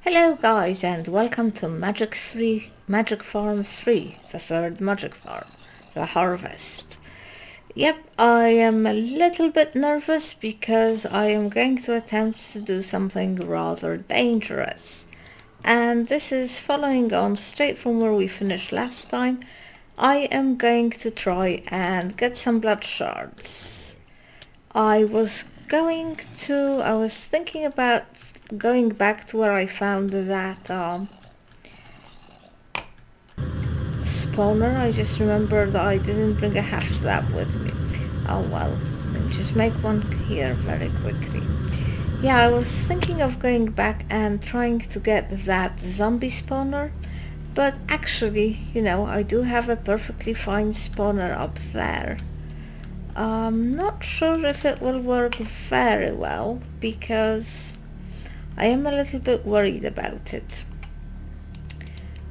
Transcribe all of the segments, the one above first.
Hello guys and welcome to Magic Farm 3, the third Magic Farm, the Harvest. Yep, I am a little bit nervous because I am going to attempt to do something rather dangerous. And this is following on straight from where we finished last time. I am going to try and get some blood shards. I was thinking about going back to where I found that spawner. I just remembered that I didn't bring a half slab with me. Oh well, let me just make one here very quickly. Yeah, I was thinking of going back and trying to get that zombie spawner, but actually, I do have a perfectly fine spawner up there. I'm not sure if it will work very well because I am a little bit worried about it.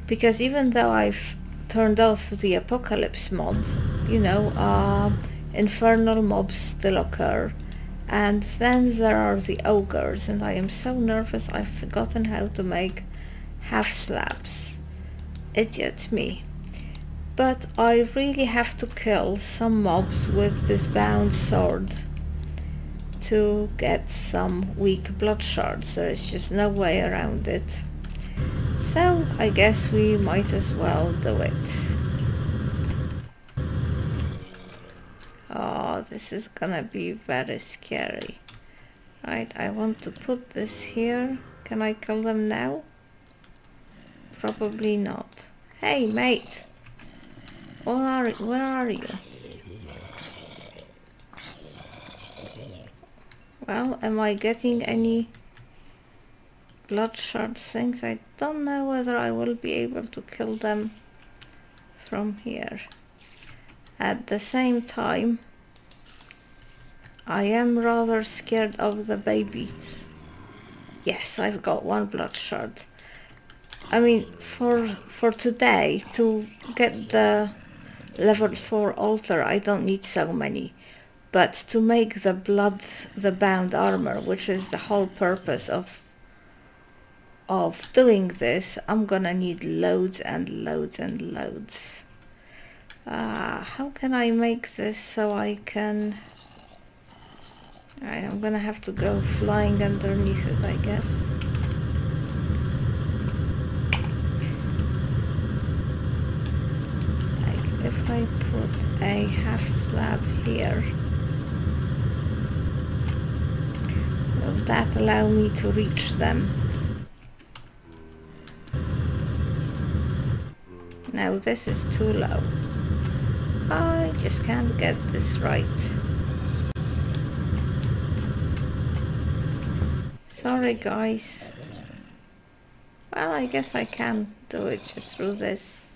Because even though I've turned off the apocalypse mod, infernal mobs still occur. And then there are the ogres, and I am so nervous I've forgotten how to make half slabs. Idiot me. But I really have to kill some mobs with this bound sword to get some weak blood shards. There is just no way around it. So I guess we might as well do it. Oh, this is gonna be very scary. Right, I want to put this here. Can I kill them now? Probably not. Hey mate! Where are you? Well, am I getting any blood shard things? I don't know whether I will be able to kill them from here. At the same time, I am rather scared of the babies. Yes, I've got one blood shard. I mean, for today, to get the level 4 altar, I don't need so many. But to make the bound armor, which is the whole purpose of doing this, I'm gonna need loads and loads and loads. How can I make this so I can... I'm gonna have to go flying underneath it, I guess. Like if I put a half slab here, will that allow me to reach them? No, this is too low. I just can't get this right. Sorry guys. Well, I guess I can do it just through this.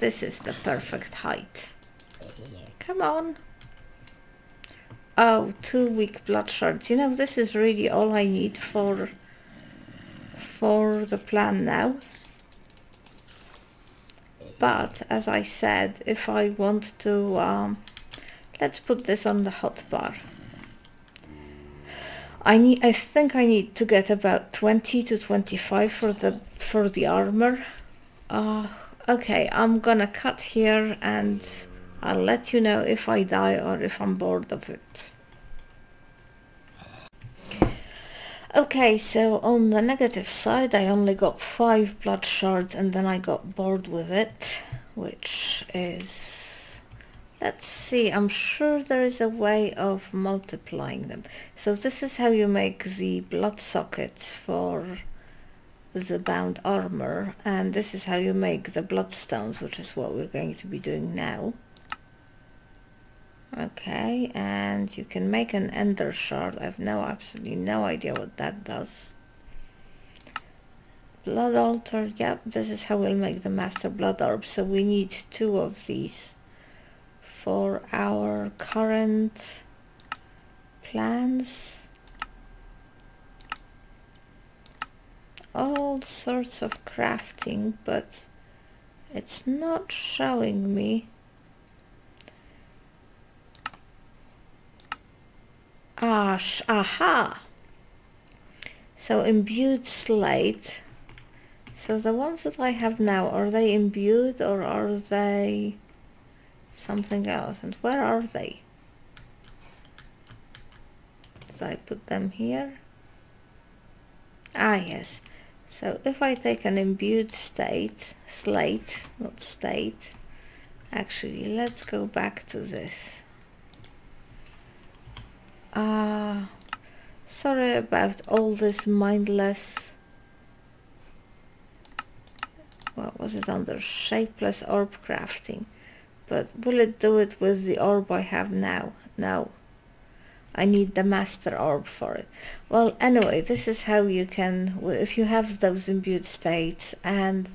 This is the perfect height. Come on. Oh, 2 weak blood shards. This is really all I need for the plan now. But as I said, if I want to let's put this on the hotbar. I think I need to get about 20 to 25 for the armor. Okay, I'm gonna cut here and I'll let you know if I die or if I'm bored of it. Okay, so on the negative side, I only got 5 blood shards and then I got bored with it, which is... Let's see, I'm sure there is a way of multiplying them. So this is how you make the blood sockets for the bound armor, and this is how you make the bloodstones, which is what we're going to be doing now. Okay, and you can make an ender shard. I have absolutely no idea what that does. Blood altar, yep, this is how we'll make the master blood orb. So we need 2 of these for our current plans. All sorts of crafting, but it's not showing me. Aha! So imbued slate. So the ones that I have now, are they imbued or are they something else? And where are they? So I put them here. Ah, yes. So if I take an imbued slate, not state. Actually, let's go back to this. Sorry about all this mindless, what was it under? Shapeless orb crafting. But will it do it with the orb I have now? No. I need the master orb for it. Well, anyway, this is how you can, if you have those imbued states and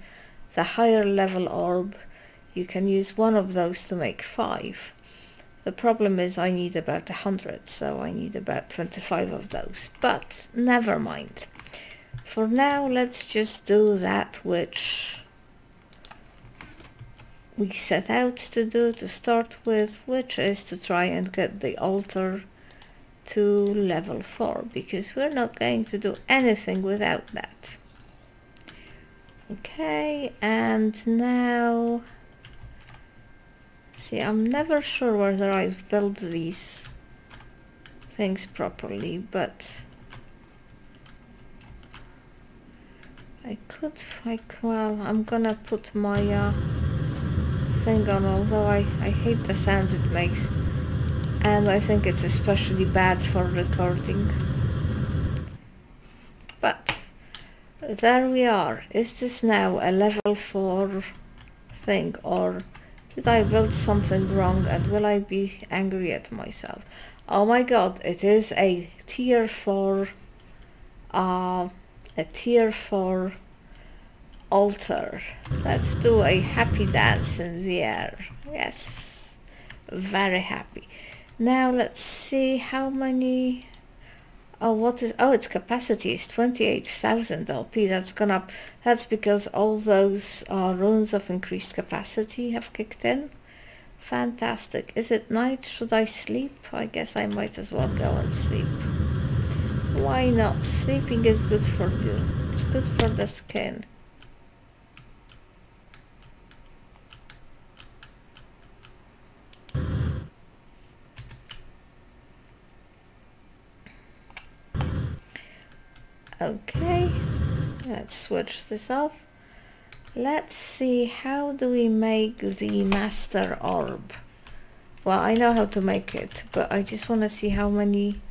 the higher level orb, you can use one of those to make 5. The problem is I need about 100, so I need about 25 of those. But never mind. For now, let's just do that which we set out to do to start with, which is to try and get the altar to level 4, because we're not going to do anything without that. Okay, and now, see, I'm never sure whether I've built these things properly, but well, I'm gonna put my thing on, although I hate the sound it makes. And I think it's especially bad for recording. But there we are. Is this now a level 4 thing, or did I build something wrong and will I be angry at myself? Oh my god, it is a tier 4 altar. Let's do a happy dance in the air. Yes, very happy. Now let's see how many, its capacity is 28,000 LP. That's gone up. That's because all those runes of increased capacity have kicked in. Fantastic. Is it night? Should I sleep? I guess I might as well go and sleep. Why not? Sleeping is good for you. It's good for the skin. Okay, let's switch this off. Let's see, how do we make the master orb? Well, I know how to make it, but I just want to see how many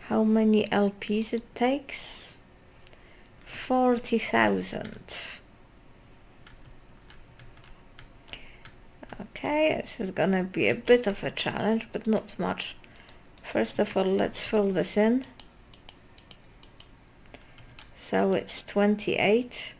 LPs it takes. 40,000. Okay, this is gonna be a bit of a challenge, but not much. First of all, let's fill this in. So it's 28.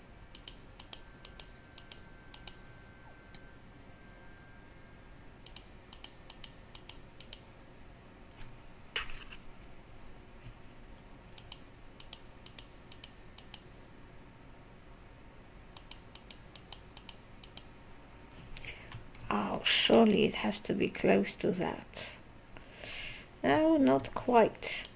Oh, surely it has to be close to that. No, not quite.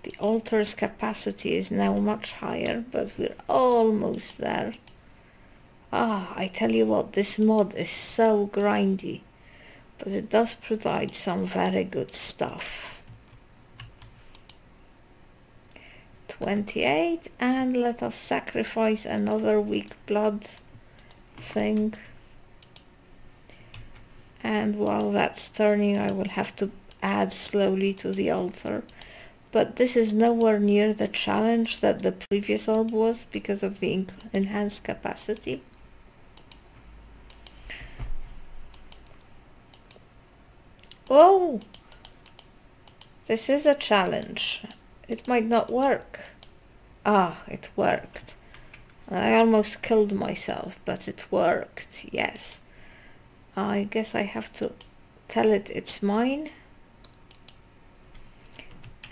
The altar's capacity is now much higher, but we're almost there. I tell you what, this mod is so grindy, but it does provide some very good stuff. 28, and let us sacrifice another weak blood thing. And while that's turning, I will have to add slowly to the altar. But this is nowhere near the challenge that the previous orb was because of the enhanced capacity. Oh! This is a challenge. It might not work. It worked. I almost killed myself, but it worked, yes. I guess I have to tell it it's mine.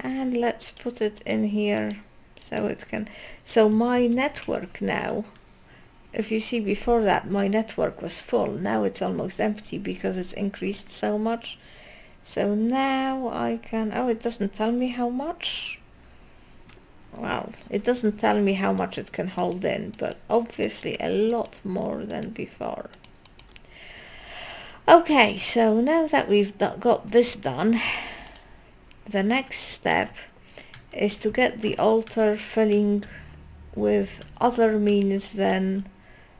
And let's put it in here so it can, so my network now if you see, before that my network was full. Now it's almost empty because it's increased so much. So now I can, oh, it doesn't tell me how much. Well, it doesn't tell me how much it can hold in, but obviously a lot more than before. Okay, so now that we've got this done, the next step is to get the altar filling with other means than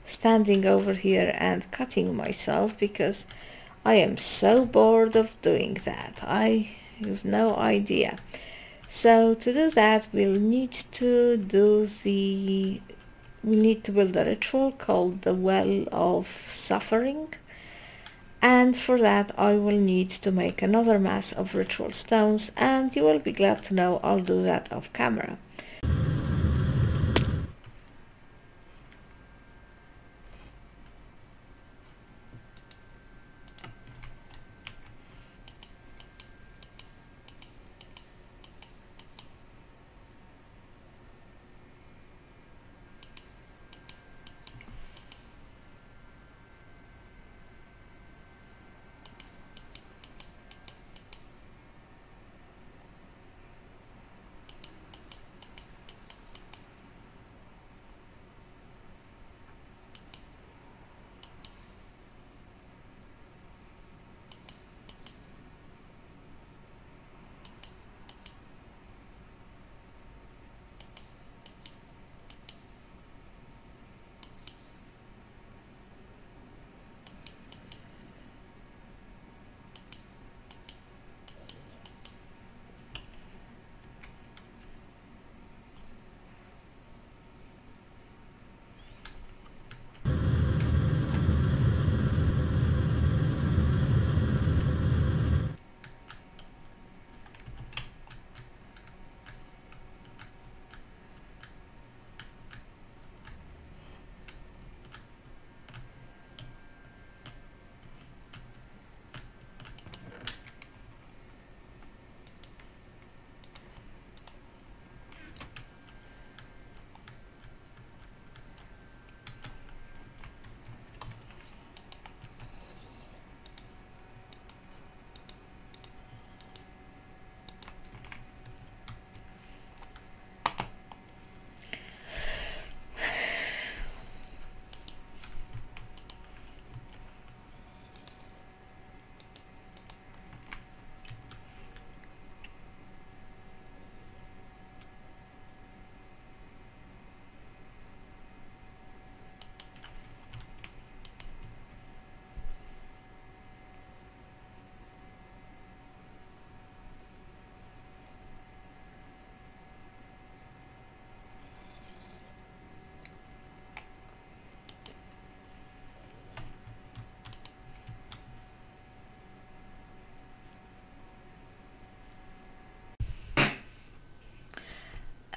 standing over here and cutting myself, because I am so bored of doing that. I have no idea. So to do that, we'll need to build a ritual called the Well of Suffering. And for that I will need to make another mass of ritual stones, and you will be glad to know I'll do that off camera.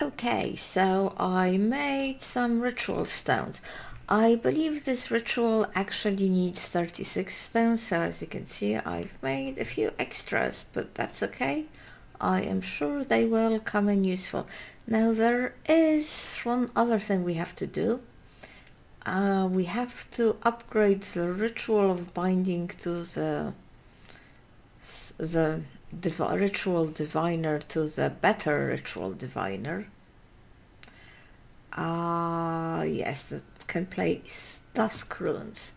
Okay, so I made some ritual stones. I believe this ritual actually needs 36 stones, so as you can see I've made a few extras, but that's okay. I am sure they will come in useful. Now there is one other thing we have to do. We have to upgrade the ritual of binding to the ritual diviner to the better ritual diviner. Yes, that can place dusk runes,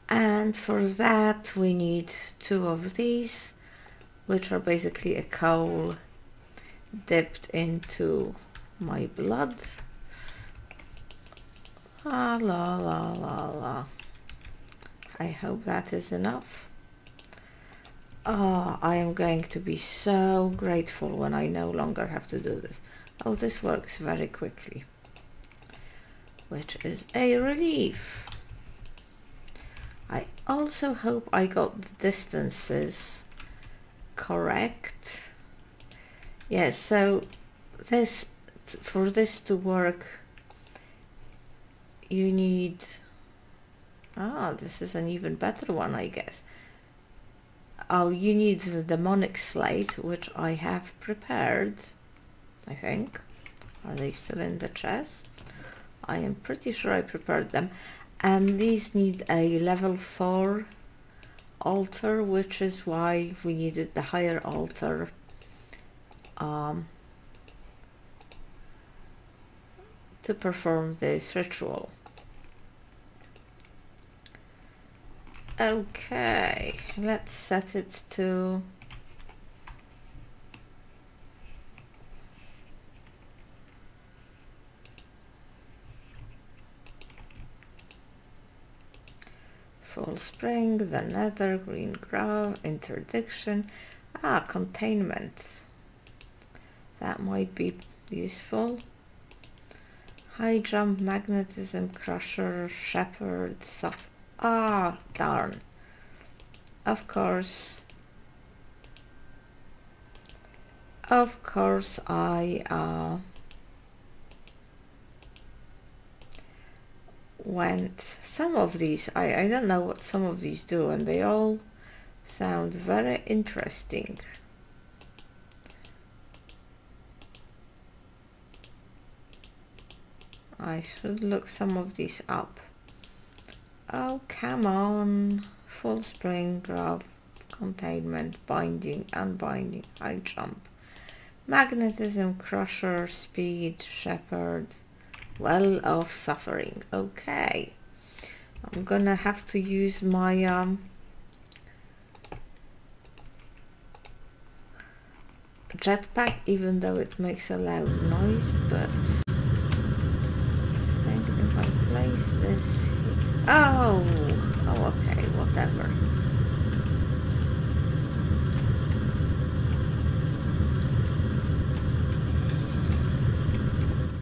and for that we need 2 of these, which are basically a coal dipped into my blood. La la la la. I hope that is enough. I am going to be so grateful when I no longer have to do this. Oh, this works very quickly, which is a relief. I also hope I got the distances correct. Yes, so for this to work you need, this is an even better one, I guess. Oh, you need the demonic slate, which I have prepared, I think. Are they still in the chest? I am pretty sure I prepared them. And these need a level 4 altar, which is why we needed the higher altar to perform this ritual. Okay, let's set it to full spring, the nether, green grove, interdiction, containment. That might be useful. High jump, magnetism, crusher, shepherd, soft. Darn. Of course I went some of these. I don't know what some of these do, and they all sound very interesting. I should look some of these up. Oh, come on. Full spring, growth, containment, binding, unbinding, high jump, magnetism, crusher, speed, shepherd, well of suffering. Okay. I'm gonna have to use my jetpack, even though it makes a loud noise, but I think if I place this here. Oh, okay, whatever.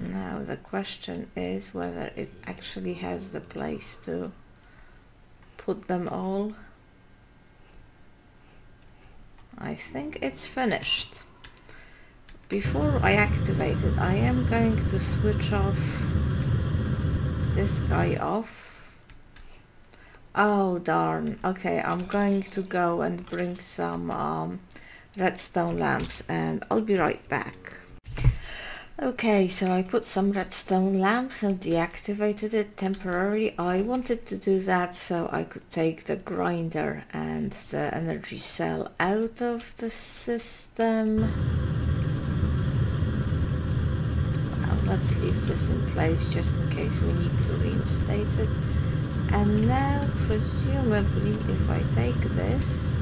Now the question is whether it actually has the place to put them all. I think it's finished. Before I activate it, I am going to switch off this guy off. Oh darn. Okay, I'm going to go and bring some redstone lamps, and I'll be right back. Okay, so I put some redstone lamps and deactivated it temporarily. I wanted to do that so I could take the grinder and the energy cell out of the system. Well, let's leave this in place just in case we need to reinstate it. And now, presumably, if I take this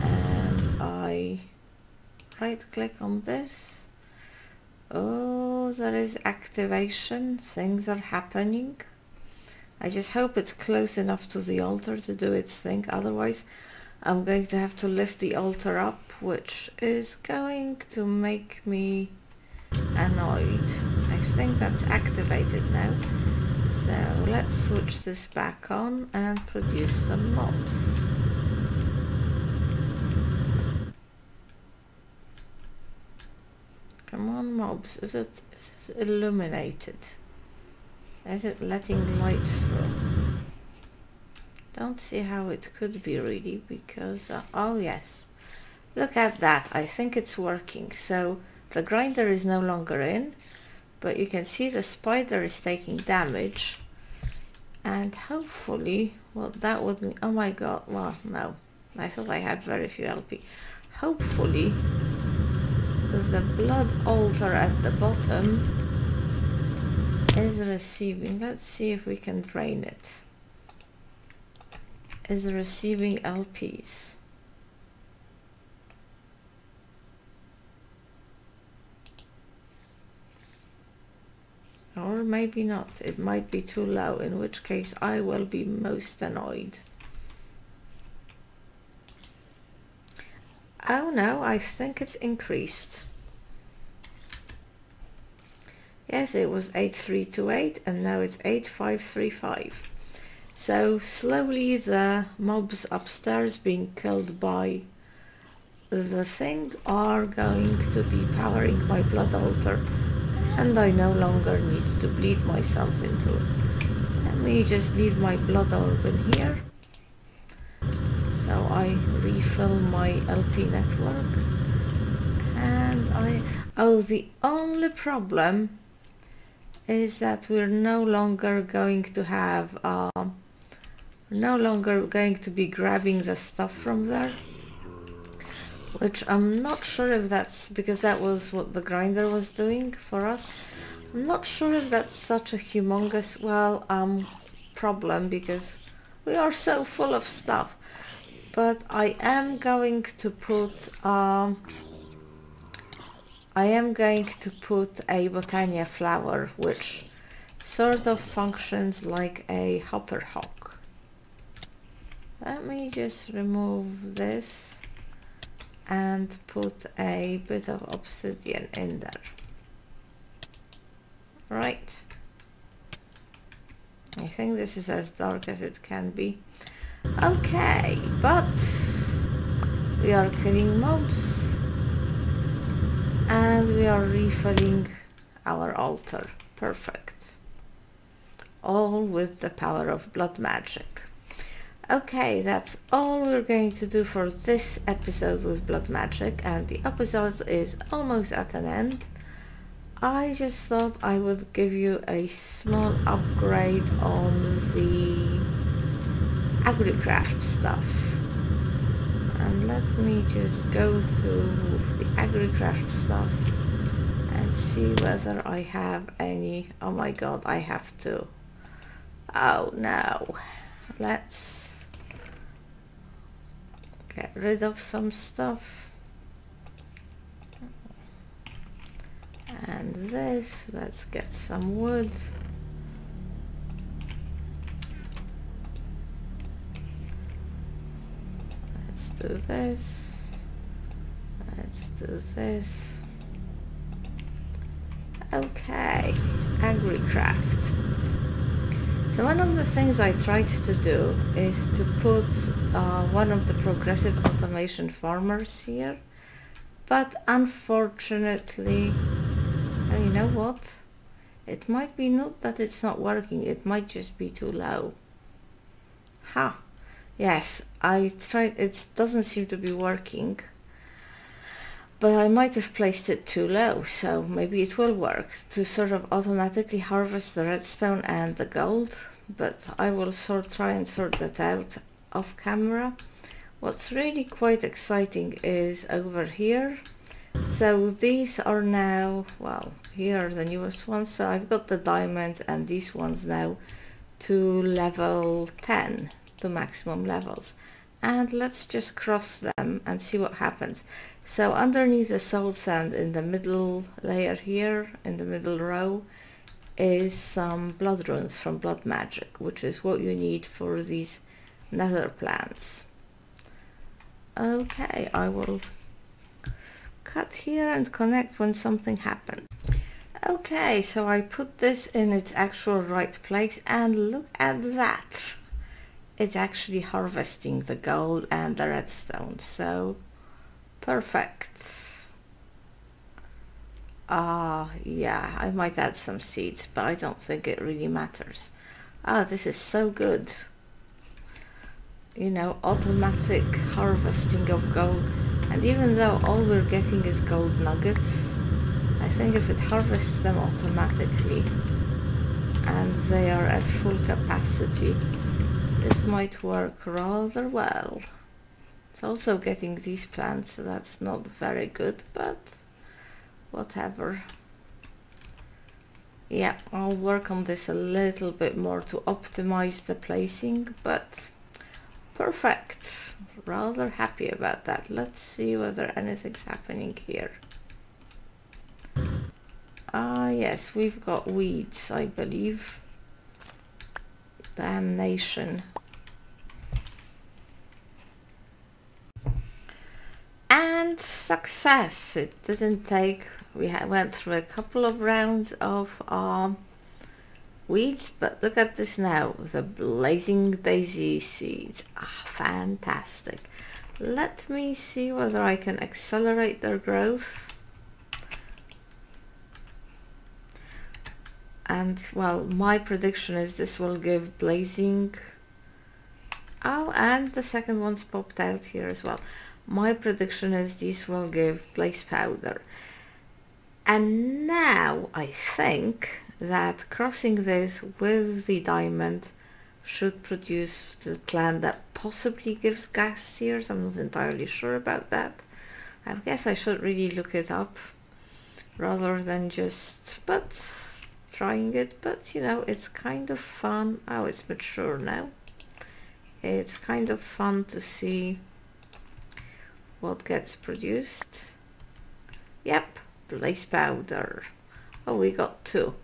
and I right-click on this, oh, there is activation. Things are happening. I just hope it's close enough to the altar to do its thing. Otherwise, I'm going to have to lift the altar up, which is going to make me annoyed. I think that's activated now. So let's switch this back on and produce some mobs. Come on, mobs. Is it illuminated? Is it letting light through? Don't see how it could be really, because oh yes, look at that. I think it's working. So the grinder is no longer in, but you can see the spider is taking damage, and hopefully, well, that would be, oh my god, well, no, I thought I had very few LP. Hopefully the blood altar at the bottom is receiving, let's see if we can drain it, is receiving LPs. Or maybe not, it might be too low, in which case I will be most annoyed. Oh no, I think it's increased. Yes, it was 8328 and now it's 8535. So slowly the mobs upstairs being killed by the thing are going to be powering my blood altar, and I no longer need to bleed myself into it. Let me just leave my blood orb in here so I refill my LP network. And oh, the only problem is that we're no longer going to have no longer going to be grabbing the stuff from there, which I'm not sure if that's because that was what the grinder was doing for us. I'm not sure if that's such a humongous problem, because we are so full of stuff. But I am going to put a Botania flower, which sort of functions like a hopper hock. Let me just remove this and put a bit of obsidian in there. Right. I think this is as dark as it can be. Okay, but we are killing mobs and we are refilling our altar. Perfect. All with the power of blood magic. Okay, that's all we're going to do for this episode with blood magic, and the episode is almost at an end. I just thought I would give you a small upgrade on the AgriCraft stuff. And let me just go to the AgriCraft stuff and see whether I have any. Oh my god, I have to. Oh no. Let's get rid of some stuff. And this, let's get some wood. Let's do this. Let's do this. Okay, AgriCraft. So one of the things I tried to do is to put one of the progressive automation farmers here, but unfortunately, you know what? It might be not that it's not working, it might just be too low. Ha! Yes, I tried, it doesn't seem to be working. But I might have placed it too low, so maybe it will work to sort of automatically harvest the redstone and the gold, but I will try and sort that out off camera. What's really quite exciting is over here. So these are now, well, here are the newest ones. So I've got the diamond and these ones now to level 10, to maximum levels. And let's just cross them and see what happens. So underneath the soul sand in the middle layer here, in the middle row, is some blood runes from blood magic, which is what you need for these nether plants. Okay, I will cut here and connect when something happens. Okay, so I put this in its actual right place and look at that. It's actually harvesting the gold and the redstone, so perfect. Yeah, I might add some seeds, but I don't think it really matters. This is so good. You know, automatic harvesting of gold. And even though all we're getting is gold nuggets, I think if it harvests them automatically and they are at full capacity, this might work rather well. It's also getting these plants, so that's not very good, but whatever. Yeah, I'll work on this a little bit more to optimize the placing, but perfect. Rather happy about that. Let's see whether anything's happening here. Yes, we've got weeds, I believe. Damnation. And success. It didn't take, we went through a couple of rounds of weeds, but look at this now, the blazing daisy seeds. Fantastic. Let me see whether I can accelerate their growth. And well, my prediction is this will give blazing. Oh, and the second one's popped out here as well. My prediction is these will give blaze powder. And now I think that crossing this with the diamond should produce the plant that possibly gives gas tears. I'm not entirely sure about that. I guess I should really look it up rather than just trying it, but you know, it's kind of fun. Oh, it's mature now. It's kind of fun to see what gets produced. Yep, blaze powder. Oh, we got 2.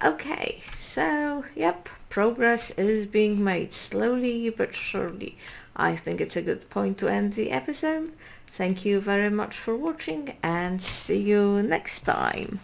Okay, so yep, progress is being made slowly but surely. I think it's a good point to end the episode. Thank you very much for watching and see you next time.